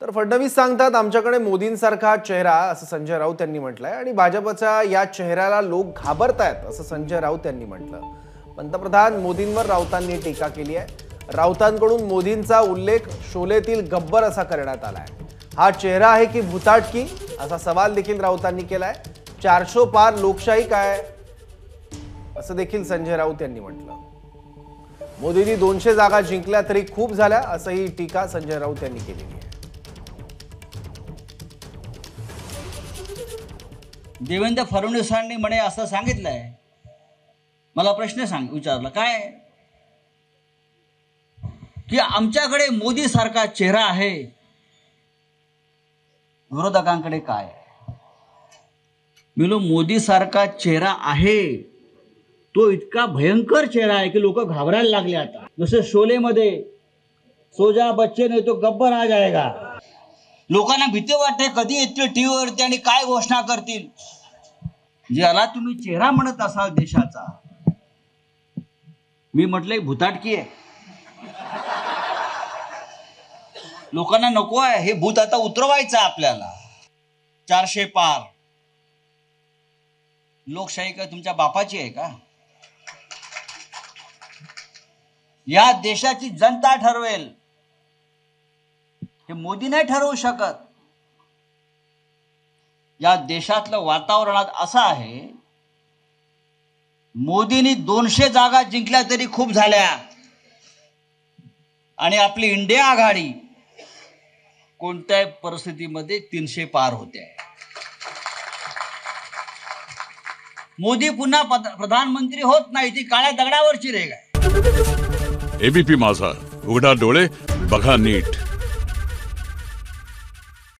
तर फडणवीस सांगतात आमच्याकडे मोदींसारखा चेहरा असं संजय राऊत यांनी म्हटलंय आणि भाजपच्या या चेहऱ्याला लोक घाबरतायत असं संजय राऊत यांनी म्हटलं। पंतप्रधान मोदींवर राऊतांनी टीका केली आहे। राऊतांकडून मोदींचा उल्लेख शोलेतील गब्बर असा करण्यात आलाय। हा चेहरा आहे की भुताटकी असा सवाल देखील राऊतांनी केलाय। 400 पार लोकशाही काय असं देखील संजय राऊत यांनी म्हटलं। मोदींनी 200 जागा जिंकल्या तरी खूप झाल्या असंही टीका संजय राऊत यांनी केली आहे। देवेंद्र फडणवीसांनी म्हणे असं सांगितलंय। मला प्रश्न विचारला काय की आमच्याकडे मोदी सारखा चेहरा आहे, विरोधकांकडे काय? मिलो मोदी सारखा चेहरा आहे, तो इतका भयंकर चेहरा आहे की लोक घाबरायला लागले। आता जसं शोलेमध्ये सोजा बच्चे ने तो गब्बर आ जाएगा, लोकांना भीती वाटते कधी येतील टीव्हीवरती आणि काय घोषणा करतील। ज्याला तुम्ही चेहरा म्हणत असाल देशाचा, मी म्हटलंय भूताटकी आहे। लोकांना नको आहे हे भूत, आता उतरवायचं आपल्याला। 400 पार लोकशाही काय तुमच्या बापाची आहे का? या देशाची जनता ठरवेल, हे मोदी नाही ठरवू शकत। या देशातलं वातावरण असं आहे, मोदींनी 200 जागा जिंकल्या तरी खूप झाल्या आणि आपली इंडिया आघाडी कोणत्याही परिस्थितीमध्ये 300 पार होते। मोदी पुन्हा प्रधानमंत्री होत नाही, ती काळ्या दगडावरची रेघ आहे। एबीपी माझा, उघडा डोळे बघा नीट।